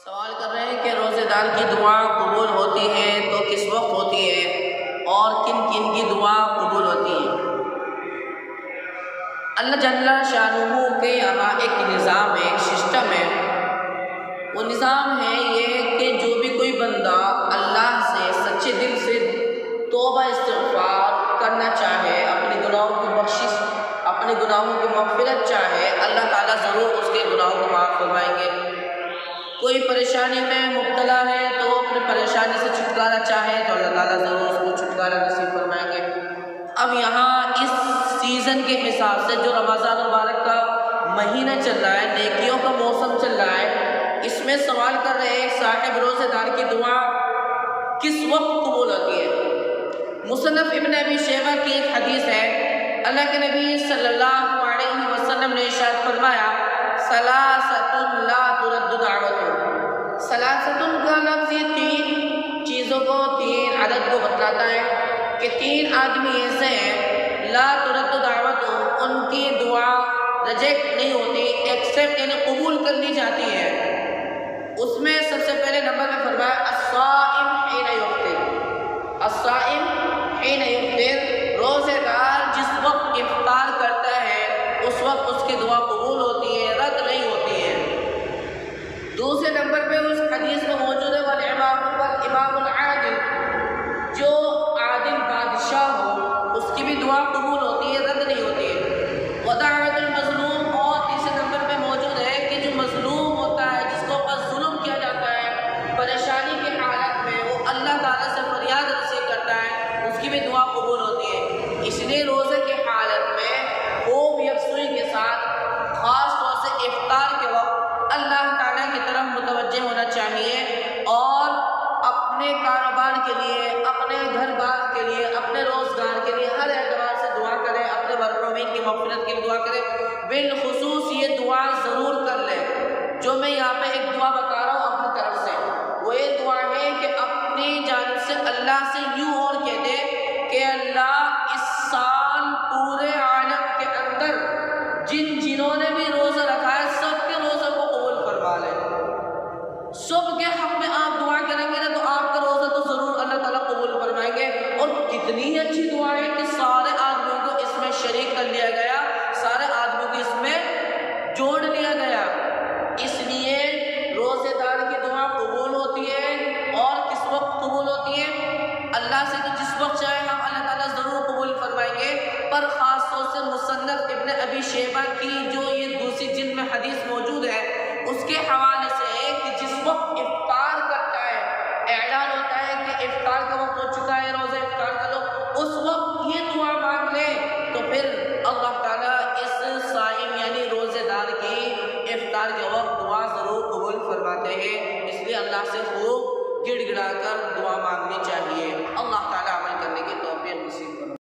سوال کر رہے ہیں کہ روزے دار کی دعا قبول ہوتی ہے تو کس وقت ہوتی ہے اور کن کن کی دعا قبول ہوتی ہے؟ اللہ جل شانہ کے یہاں ایک نظام ہے، ایک سسٹم ہے۔ وہ نظام ہے یہ کہ جو بھی کوئی بندہ اللہ سے سچے دل سے توبہ استغفار کرنا چاہے، اپنے گناہوں کی بخشش، اپنے گناہوں کی مغفرت چاہے، اللہ تعالیٰ ضرور اس کے گناہوں کو معاف فرمائیں گے۔ کوئی پریشانی میں مبتلا ہے تو اپنے پریشانی سے چھٹکارا چاہے تو اللہ تعالیٰ ضرور اس کو چھٹکارا نصیب فرمائیں گے۔ اب یہاں اس سیزن کے حساب سے جو رمضان مبارک کا مہینہ چل رہا ہے، نیکیوں کا موسم چل رہا ہے، اس میں سوال کر رہے ہیں صاحب روزے دار کی دعا کس وقت قبول ہوتی ہے؟ مصنف ابن ابی شیبہ کی ایک حدیث ہے، اللہ کے نبی صلی اللہ علیہ وسلم نے ارشاد فرمایا، ثلاثۃ لا ترد دعوتهم۔ ثلاثۃ کا لفظ یہ تین چیزوں کو، تین عدد کو بتلاتا ہے کہ تین آدمی ایسے ہیں لا ترد دعوتهم، ان کی دعا ریجیکٹ نہیں ہوتی، ایکسیپٹ یعنی قبول کر لی جاتی ہے۔ اس میں سب سے پہلے نمبر میں فرمایا الصائم حین یفطر، الصائم حین یفطر، روزے دار جس وقت افطار کرتا ہے اس وقت اس کی دعا قبول ہوتی ہے، رد نہیں ہوتی ہے۔ دوسرے نمبر پہ اس حدیث میں موجود ہے والامام العادل، جو عادل بادشاہ ہو اس کی بھی دعا قبول ہوتی ہے، رد نہیں ہوتی ہے۔ ودعوت المظلوم، اور تیسرے نمبر پہ موجود ہے کہ جو مظلوم ہوتا ہے، جس کو اوپر ظلم کیا جاتا ہے، پریشانی کی حالت میں وہ اللہ تعالیٰ سے فریاد رسی کرتا ہے، اس کی بھی دعا قبول ہوتی ہے۔ اس لیے روزے کی حالت میں خوب یکسوئی کے ساتھ، خاص طور سے افطار کے وقت اللہ تعالیٰ کی طرف متوجہ ہونا چاہیے اور اپنے کاروبار کے لیے، اپنے گھر بار کے لیے، اپنے روزگار کے لیے ہر اعتبار سے دعا کرے، اپنے مرحومین کی مغفرت کے لیے دعا کرے۔ بالخصوص یہ دعا ضرور کر لے جو میں یہاں پہ ایک دعا بتا رہا ہوں اپنی طرف سے، وہ یہ دعا ہے کہ اپنی جانب سے اللہ سے یوں اور کہہ دے کہ اللہ اس سال پورے عالم کے اندر جنہوں نے بھی روزہ رکھا ہے سب کے روزہ کو قبول فرما لے۔ سب کے حق میں آپ دعا کریں گے نا تو آپ کا روزہ تو ضرور اللہ تعالیٰ قبول فرمائیں گے۔ اور کتنی اچھی دعا ہے کہ سارے آدمیوں کو اس میں شریک کر لیا گیا، سارے آدمیوں کو اس میں جوڑ لیا گیا۔ اس لیے روزے دار کی دعا قبول ہوتی ہے اور کس وقت قبول ہوتی ہے؟ اللہ سے تو جس وقت چاہے ہم اللہ تعالیٰ ضرور قبول فرمائیں گے، پر خاص طور سے مصنف ابن ابی شیبہ کی جو یہ دوسری جلد میں حدیث موجود ہے اس کے حوالے سے ہے کہ جس وقت افطار کرتا ہے، اعلان ہوتا ہے کہ افطار کا وقت ہو چکا ہے، روزہ افطار کر لو، اس وقت یہ دعا مانگ لے تو پھر اللہ تعالیٰ اس صائم یعنی روزے دار کی افطار کے وقت دعا ضرور قبول فرماتے ہیں۔ اس لیے اللہ سے خوب گڑ گڑا کر دعا مانگنی چاہیے۔ اللہ تعالیٰ عمل کرنے کی توفیق نصیب کرے۔